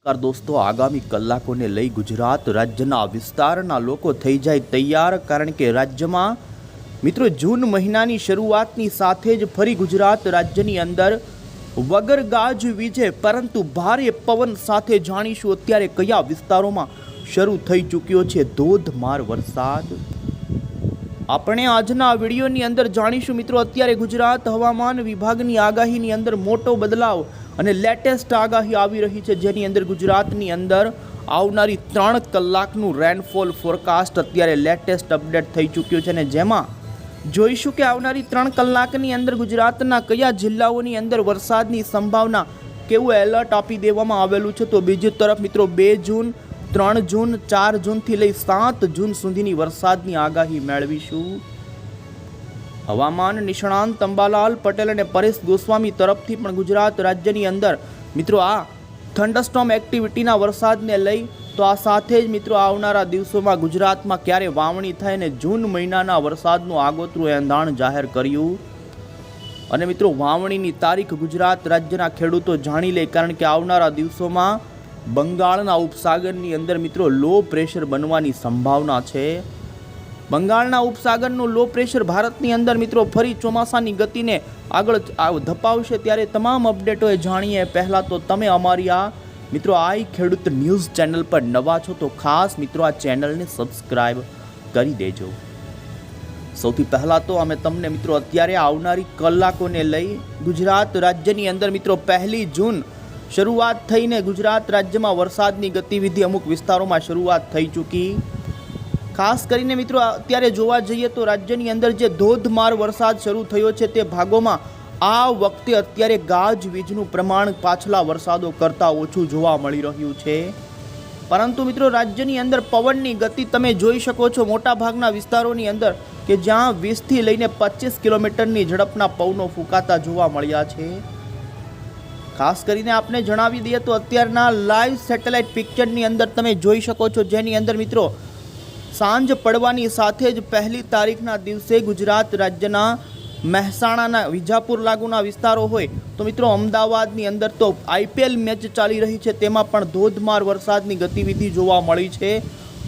નમસ્કાર દોસ્તો, આગામી કલાકોને લઈ ગુજરાત રાજ્યના વિસ્તારના લોકો થઈ જાય તૈયાર, કારણ કે રાજ્યમાં મિત્રો જૂન મહિનાની શરૂઆતની સાથે જ ફરી ગુજરાત રાજ્યની અંદર વગર ગાજવીજે પરંતુ ભારે પવન સાથે જાણીશું અત્યારે કયા વિસ્તારોમાં શરૂ થઈ ચૂક્યો છે ધોધમાર વરસાદ. આપણે આજના વિડીયોની અંદર જાણીશું મિત્રો અત્યારે ગુજરાત હવામાન વિભાગની આગાહીની અંદર મોટો બદલાવ અને લેટેસ્ટ આગાહી આવી રહી છે, જેની અંદર ગુજરાતની અંદર આવનારી 3 કલાકનું રેનફોલ ફોરકાસ્ટ અત્યારે લેટેસ્ટ અપડેટ થઈ ચૂક્યું છે અને જેમાં જોઈશું કે આવનારી 3 કલાકની અંદર ગુજરાતના કયા જિલ્લાઓની અંદર વરસાદની સંભાવના, કેવું એલર્ટ આપી દેવામાં આવેલું છે. તો બીજી તરફ મિત્રો 2 જૂન 3 જૂન 4 જૂનથી લઈ 7 જૂન સુધીની વરસાદની આગાહી મેળવીશું. હવામાન નિષ્ણાંત અંબાલાલ પટેલ અને પરેશ ગોસ્વામી તરફથી પણ ગુજરાત રાજ્યની અંદર મિત્રો આ થંડરસ્ટોર્મ એક્ટિવિટીના વરસાદને લઈ તો આ સાથે જ મિત્રો આવનારા દિવસોમાં ગુજરાતમાં ક્યારે વાવણી થાય અને જૂન મહિનાના વરસાદનું આગોતરું એંધાણ જાહેર કર્યું. અને મિત્રો વાવણીની તારીખ ગુજરાત રાજ્યના ખેડૂતો જાણી લે, કારણ કે આવનારા દિવસોમાં બંગાળના ઉપસાગરની અંદર મિત્રો લો પ્રેશર બનવાની સંભાવના છે. બંગાળના ઉપસાગરનું લો પ્રેશર ભારતની અંદર મિત્રો ફરી ચોમાસાની ગતિને આગળ ધપાવશે, ત્યારે તમામ અપડેટોએ જાણીએ. પહેલાં તો તમે અમારી આ મિત્રો આઈ ખેડૂત ન્યૂઝ ચેનલ પર નવા છો તો ખાસ મિત્રો આ ચેનલને સબસ્ક્રાઈબ કરી દેજો. સૌથી પહેલાં તો અમે તમને મિત્રો અત્યારે આવનારી કલાકોને લઈ ગુજરાત રાજ્યની અંદર મિત્રો 1 જૂન શરૂઆત થઈને ગુજરાત રાજ્યમાં વરસાદની ગતિવિધિ અમુક વિસ્તારોમાં શરૂઆત થઈ ચૂકી. ખાસ કરીને મિત્રો અત્યારે જોવા જઈએ તો રાજ્યની અંદર જે ધોધમાર વરસાદ શરૂ થયો છે તે ભાગોમાં આ વખતે અત્યારે ગાજવીજનું પ્રમાણ પાછલા વરસાદો કરતાં ઓછું જોવા મળી રહ્યું છે. પરંતુ મિત્રો રાજ્યની અંદર પવનની ગતિ તમે જોઈ શકો છો મોટાભાગના વિસ્તારોની અંદર કે જ્યાં 20થી લઈને 25 કિલોમીટરની ઝડપના પવનો ફૂંકાતા જોવા મળ્યા છે. ખાસ કરીને આપણે જણાવી દઈએ તો અત્યારના લાઈવ સેટેલાઇટ પિક્ચરની અંદર તમે જોઈ શકો છો, જેની અંદર મિત્રો સાંજ પડવાની સાથે જ 1 તારીખના દિવસે ગુજરાત રાજ્યના મહેસાણાના વિજાપુર લાગુના વિસ્તારો હોય તો મિત્રો અમદાવાદની અંદર તો IPL મેચ ચાલી રહી છે, તેમાં પણ ધોધમાર વરસાદની ગતિવિધિ જોવા મળી છે.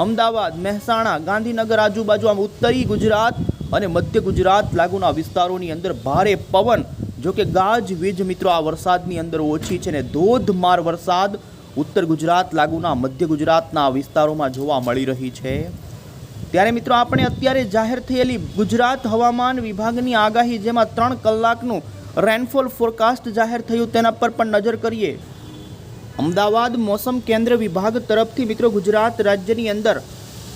અમદાવાદ, મહેસાણા, ગાંધીનગર આજુબાજુ આમ ઉત્તરી ગુજરાત અને મધ્ય ગુજરાત લાગુના વિસ્તારોની અંદર ભારે પવન, જો કે ગાજવીજ મિત્રો આ વરસાદની અંદર ઓછી છે ને ધોધમાર વરસાદ ઉત્તર ગુજરાત લાગુના મધ્ય ગુજરાતના વિસ્તારોમાં જોવા મળી રહી છે. ત્યારે મિત્રો આપણે અત્યારે જાહેર થયેલી ગુજરાત હવામાન વિભાગની આગાહી, જેમાં 3 કલાકનું રેનફોલ ફોરકાસ્ટ જાહેર થયું, તેના પર પણ નજર કરીએ. અમદાવાદ મોસમ કેન્દ્ર વિભાગ તરફથી મિત્રો ગુજરાત રાજ્યની અંદર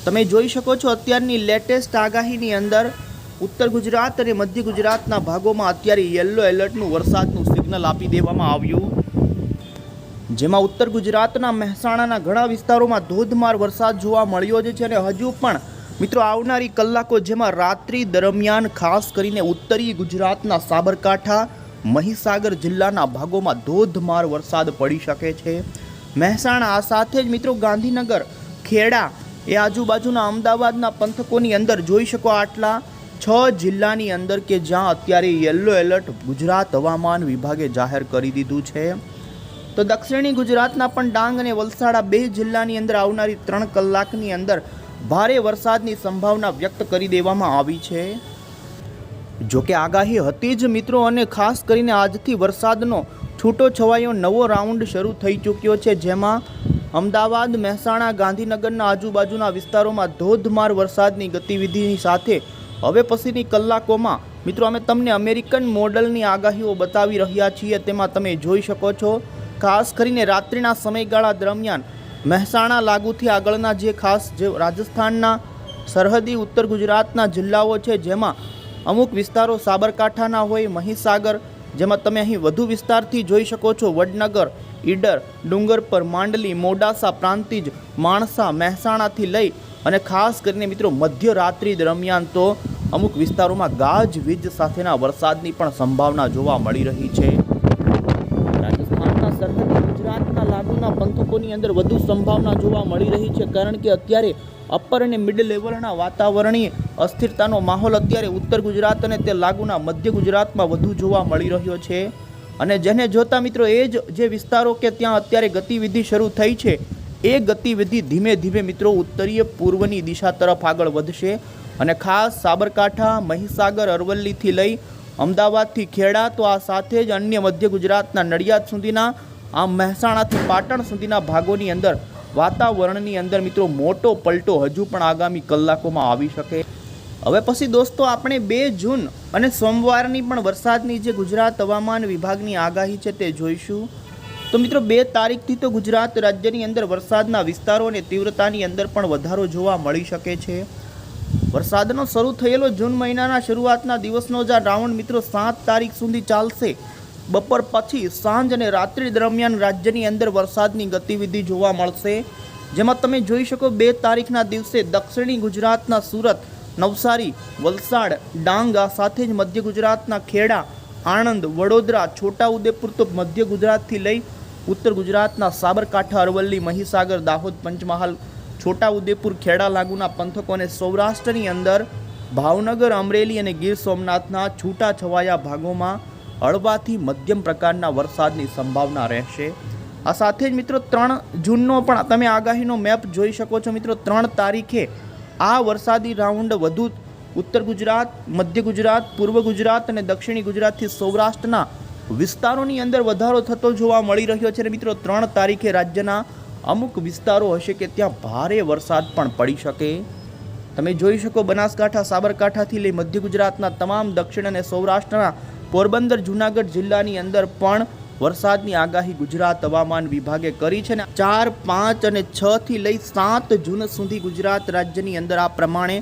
તમે જોઈ શકો છો અત્યારની લેટેસ્ટ આગાહીની અંદર ઉત્તર ગુજરાત અને મધ્ય ગુજરાતના ભાગોમાં અત્યારે યલો એલર્ટનું વરસાદનું સિગ્નલ આપી દેવામાં આવ્યું, જેમાં ઉત્તર ગુજરાતના મહેસાણાના ઘણા વિસ્તારોમાં ધોધમાર વરસાદ જોવા મળ્યો છે. અને હજુ પણ મિત્રો આવનારી કલાકો, જેમાં રાત્રિ દરમિયાન ખાસ કરીને ઉત્તરી ગુજરાતના સાબરકાંઠા, મહીસાગર જિલ્લાના ભાગોમાં ધોધમાર વરસાદ પડી શકે છે. મહેસાણા આ સાથે જ મિત્રો ગાંધીનગર, ખેડા એ આજુબાજુના અમદાવાદના પંથકોની અંદર જોઈ શકો આટલા 6 જિલ્લાની અંદર કે જ્યાં અત્યારે યલો એલર્ટ ગુજરાત હવામાન વિભાગે જાહેર કરી દીધું છે. તો દક્ષિણી ગુજરાતના પણ ડાંગ અને વલસાડ 2 જિલ્લાની અંદર આવનારી 3 કલાકની અંદર ભારે વરસાદની સંભાવના વ્યક્ત કરી દેવામાં આવી છે. જો કે આગાહી હતી જ મિત્રો, અને ખાસ કરીને આજથી વરસાદનો છૂટો છવાયો નવો રાઉન્ડ શરૂ થઈ ચૂક્યો છે, જેમાં અમદાવાદ, મહેસાણા, ગાંધીનગરના આજુબાજુના વિસ્તારોમાં ધોધમાર વરસાદની ગતિવિધિની સાથે હવે પછીની કલાકોમાં મિત્રો અમે તમને અમેરિકન મોડલની આગાહીઓ બતાવી રહ્યા છીએ. તેમાં તમે જોઈ શકો છો ખાસ કરીને રાત્રિના સમયગાળા દરમિયાન મહેસાણા લાગુથી આગળના જે રાજસ્થાનના સરહદી ઉત્તર ગુજરાતના જિલ્લાઓ છે, જેમાં અમુક વિસ્તારો સાબરકાંઠાના હોય, મહીસાગર, જેમાં તમે અહીં વધુ વિસ્તારથી જોઈ શકો છો વડનગર, ઈડર, ડુંગરપર, માંડલી, મોડાસા, પ્રાંતિજ, માણસા, મહેસાણાથી લઈ અને ખાસ કરીને મિત્રો મધ્યરાત્રિ દરમિયાન તો અમુક વિસ્તારોમાં ગાજવીજ સાથેના વરસાદની પણ સંભાવના જોવા મળી રહી છે. રાજસ્થાનના સરહદી ગુજરાતના લાગુના પંથકોની અંદર વધુ સંભાવના જોવા મળી રહી છે, કારણ કે અત્યારે અપર અને મિડ લેવલના વાતાવરણીય અસ્થિરતાનો માહોલ અત્યારે ઉત્તર ગુજરાત અને તે લાગુના મધ્ય ગુજરાતમાં વધુ જોવા મળી રહ્યો છે. અને જેને જોતા મિત્રો એ જ જે વિસ્તારો કે ત્યાં અત્યારે ગતિવિધિ શરૂ થઈ છે એ ગતિવિધિ ધીમે ધીમે મિત્રો ઉત્તરીય પૂર્વની દિશા તરફ આગળ વધશે અને ખાસ સાબરકાંઠા, મહીસાગર, અરવલ્લીથી લઈ અમદાવાદથી ખેડા તો આ સાથે જ અન્ય મધ્ય ગુજરાતના નડિયાદ સુધીના આ મહેસાણાથી પાટણ સુધીના ભાગોની અંદર વાતાવરણની અંદર મિત્રો મોટો પલટો હજુ પણ આગામી કલાકોમાં આવી શકે. હવે પછી દોસ્તો આપણે 2 જૂન અને સોમવારની પણ વરસાદની જે ગુજરાત હવામાન વિભાગની આગાહી છે તે જોઈશું. તો મિત્રો 2 તારીખથી તો ગુજરાત રાજ્યની અંદર વરસાદના વિસ્તારો અને તીવ્રતાની અંદર પણ વધારો જોવા મળી શકે છે. વરસાદનો શરૂ થયેલો જૂન મહિનાના શરૂઆતના દિવસનો જ રાઉન્ડ મિત્રો 7 તારીખ સુધી ચાલશે. બપોર પછી સાંજ અને રાત્રિ દરમિયાન રાજ્યની અંદર વરસાદની ગતિવિધિ જોવા મળશે, જેમાં તમે જોઈ શકો 2 તારીખના દિવસે દક્ષિણી ગુજરાતના સુરત, નવસારી, વલસાડ, ડાંગ આ સાથે જ મધ્ય ગુજરાતના ખેડા, આણંદ, વડોદરા, છોટાઉદેપુર તો મધ્ય ગુજરાતથી લઈ ઉત્તર ગુજરાતના સાબરકાંઠા, અરવલ્લી, મહીસાગર, દાહોદ, પંચમહાલ, છોટાઉદેપુર, ખેડા લાગુના પંથકો અને સૌરાષ્ટ્રની અંદર ભાવનગર, અમરેલી અને ગીર સોમનાથના છૂટાછવાયા ભાગોમાં હળવાથી મધ્યમ પ્રકારના વરસાદની સંભાવના રહેશે. આ સાથે જ મિત્રો 3 જૂનનો પણ તમે આગાહીનો મેપ જોઈ શકો છો. મિત્રો 3 તારીખે આ વરસાદી રાઉન્ડ વધુ ઉત્તર ગુજરાત, મધ્ય ગુજરાત, પૂર્વ ગુજરાત અને દક્ષિણી ગુજરાતથી સૌરાષ્ટ્રના વિસ્તારોની અંદર વધારો થતો જોવા મળી રહ્યો છે. મિત્રો 3 તારીખે રાજ્યના અમુક વિસ્તારો હશે કે ત્યાં ભારે વરસાદ પણ પડી શકે. તમે જોઈ શકો બનાસકાંઠા, સાબરકાંઠાથી લઈ મધ્ય ગુજરાતના તમામ દક્ષિણ અને સૌરાષ્ટ્રના પોરબંદર, જૂનાગઢ જિલ્લાની અંદર પણ વરસાદની આગાહી ગુજરાત હવામાન વિભાગે કરી છે. 4, 5 અને 6 થી લઈ 7 જૂન સુધી ગુજરાત રાજ્યની અંદર આ પ્રમાણે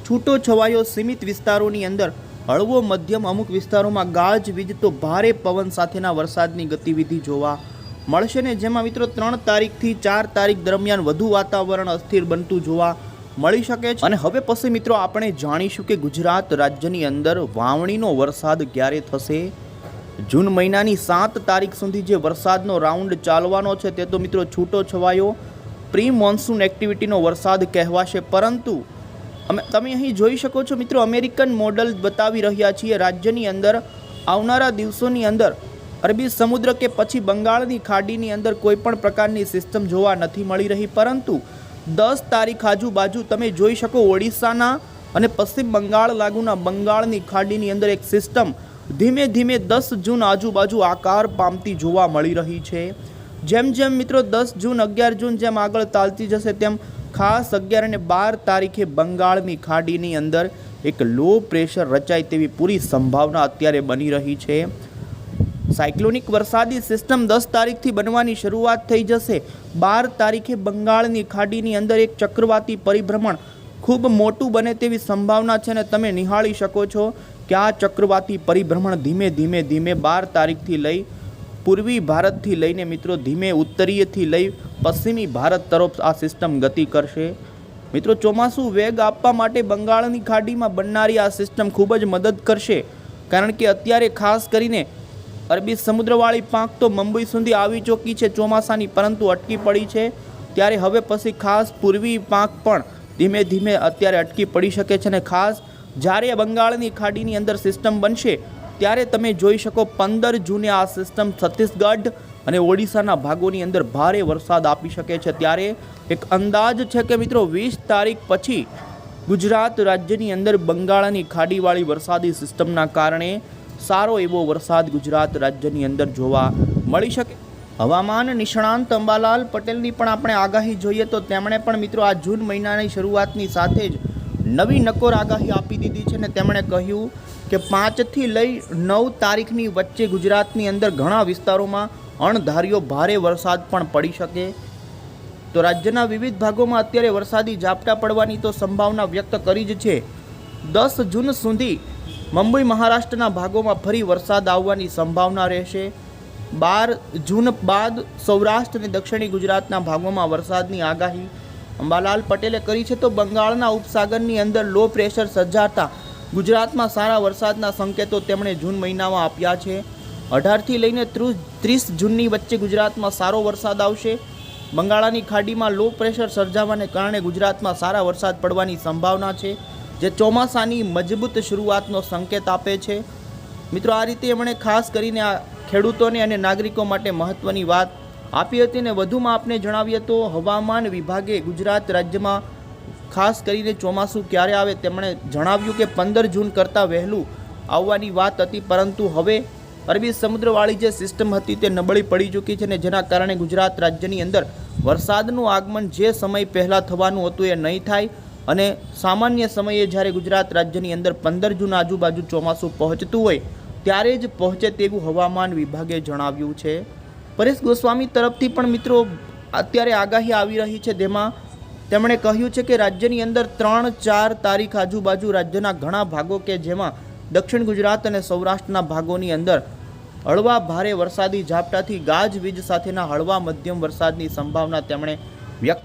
છૂટો છવાયો સીમિત વિસ્તારોની અંદર હળવો મધ્યમ, અમુક વિસ્તારોમાં ગાજવીજ તો ભારે પવન સાથેના વરસાદની ગતિવિધિ જોવા મળશે ને જેમાં મિત્રો 3 તારીખથી 4 તારીખ દરમિયાન વધુ વાતાવરણ અસ્થિર બનતું જોવા મળી શકે છે. અને હવે પછી મિત્રો આપણે જાણીશું કે ગુજરાત રાજ્યની અંદર વાવણીનો વરસાદ ક્યારે થશે. જૂન મહિનાની 7 તારીખ સુધી જે વરસાદનો રાઉન્ડ ચાલવાનો છે તે તો મિત્રો છૂટો છવાયો પ્રી મોન્સૂન એક્ટિવિટીનો વરસાદ કહેવાશે, પરંતુ તમે અહીં જોઈ શકો છો મિત્રો અમેરિકન મોડલ બતાવી રહ્યા છીએ. રાજ્યની અંદર આવનારા દિવસોની અંદર અરબી સમુદ્ર કે પછી બંગાળની ખાડીની અંદર કોઈ પણ પ્રકારની સિસ્ટમ જોવા નથી મળી રહી, પરંતુ 10 તારીખ આજુબાજુ તમે જોઈ શકો ઓડિશાના અને પશ્ચિમ બંગાળ લાગુના બંગાળની ખાડીની અંદર એક સિસ્ટમ ધીમે ધીમે 10 જૂન આજુબાજુ આકાર પામતી જોવા મળી રહી છે. જેમ જેમ મિત્રો 10 જૂન, 11 જૂન જેમ આગળ ચાલતી જશે તેમ ખાસ 11 અને 12 તારીખે બંગાળની ખાડીની અંદર એક લો પ્રેશર રચાય તેવી પૂરી સંભાવના અત્યારે બની રહી છે. સાયક્લોનિક વરસાદી સિસ્ટમ 10 તારીખથી બનવાની શરૂઆત થઈ જશે. 12 તારીખે બંગાળની ખાડીની અંદર એક ચક્રવાતી પરિભ્રમણ ખૂબ મોટું બને તેવી સંભાવના છે અને તમે નિહાળી શકો છો કે આ ચક્રવાતી પરિભ્રમણ ધીમે ધીમે 12 તારીખથી લઈ પૂર્વી ભારતથી લઈને મિત્રો ધીમે ઉત્તરીયથી લઈ પશ્ચિમી ભારત તરફ આ સિસ્ટમ ગતિ કરશે. મિત્રો ચોમાસું વેગ આપવા માટે બંગાળની ખાડીમાં બનનારી આ સિસ્ટમ ખૂબ જ મદદ કરશે, કારણ કે અત્યારે ખાસ કરીને અરબી સમુદ્રવાળી પાંખ તો મુંબઈ સુધી આવી ચોકી છે ચોમાસાની, પરંતુ અટકી પડી છે. ત્યારે હવે પછી ખાસ પૂર્વી પાંખ પણ ધીમે ધીમે અત્યારે અટકી પડી શકે છે અને ખાસ જ્યારે બંગાળની ખાડીની અંદર સિસ્ટમ બનશે ત્યારે તમે જોઈ શકો 15 જૂને આ સિસ્ટમ છત્તીસગઢ અને ઓડિશાના ભાગોની અંદર ભારે વરસાદ આપી શકે છે. ત્યારે એક અંદાજ છે કે મિત્રો 20 તારીખ પછી ગુજરાત રાજ્યની અંદર બંગાળની ખાડીવાળી વરસાદી સિસ્ટમના કારણે સારો એવો વરસાદ ગુજરાત રાજ્યની અંદર જોવા મળી શકે. હવામાન નિષ્ણાંત અંબાલાલ પટેલની પણ આપણે આગાહી જોઈએ તો તેમણે પણ મિત્રો આ જૂન મહિનાની શરૂઆતની સાથે જ નવી નકોર આગાહી આપી દીધી છે અને તેમણે કહ્યું કે 5 થી લઈ 9 તારીખની વચ્ચે ગુજરાતની અંદર ઘણા વિસ્તારોમાં અણધાર્યો ભારે વરસાદ પણ પડી શકે. તો રાજ્યના વિવિધ ભાગોમાં અત્યારે વરસાદી ઝાપટા પડવાની તો સંભાવના વ્યક્ત કરી જ છે. 10 જૂન સુધી મુંબઈ મહારાષ્ટ્રના ભાગોમાં ફરી વરસાદ આવવાની સંભાવના રહેશે. 12 જૂન બાદ સૌરાષ્ટ્ર અને દક્ષિણી ગુજરાતના ભાગોમાં વરસાદની આગાહી અંબાલાલ પટેલે કરી છે. તો બંગાળના ઉપસાગરની અંદર લો પ્રેશર સર્જાતા ગુજરાતમાં સારા વરસાદના સંકેતો તેમણે જૂન મહિનામાં આપ્યા છે. 18 થી લઈને 30 જૂનની વચ્ચે ગુજરાતમાં સારો વરસાદ આવશે. બંગાળની ખાડીમાં લો પ્રેશર સર્જાવાને કારણે ગુજરાતમાં સારા વરસાદ પડવાની સંભાવના છે, જે ચોમાસાની મજબૂત શરૂઆતનો સંકેત આપે છે. મિત્રો આ રીતે એમણે ખાસ કરીને આ ખેડૂતોને અને નાગરિકો માટે મહત્વની વાત આપી હતી અને વધુમાં આપને જણાવીએ તો હવામાન વિભાગે ગુજરાત રાજ્યમાં ખાસ કરીને ચોમાસું ક્યારે આવે તેમણે જણાવ્યું કે 15 જૂન કરતાં વહેલું આવવાની વાત હતી, પરંતુ હવે અરબી સમુદ્રવાળી જે સિસ્ટમ હતી તે નબળી પડી ચૂકી છે અને જેના કારણે ગુજરાત રાજ્યની અંદર વરસાદનું આગમન જે સમય પહેલાં થવાનું હતું એ નહીં થાય અને સામાન્ય સમયે જ્યારે ગુજરાત રાજ્યની અંદર 15 જૂન આજુબાજુ ચોમાસું પહોંચતું હોય ત્યારે જ પહોંચે તેવું હવામાન વિભાગે જણાવ્યું છે. પરેશ ગોસ્વામી તરફથી પણ મિત્રો અત્યારે આગાહી આવી રહી છે, જેમાં તેમણે કહ્યું છે કે રાજ્યની અંદર 3-4 તારીખ આજુબાજુ રાજ્યના ઘણા ભાગો કે જેમાં દક્ષિણ ગુજરાત અને સૌરાષ્ટ્રના ભાગોની અંદર હળવા ભારે વરસાદી ઝાપટાથી ગાજવીજ સાથેના હળવા મધ્યમ વરસાદની સંભાવના તેમણે વ્યક્ત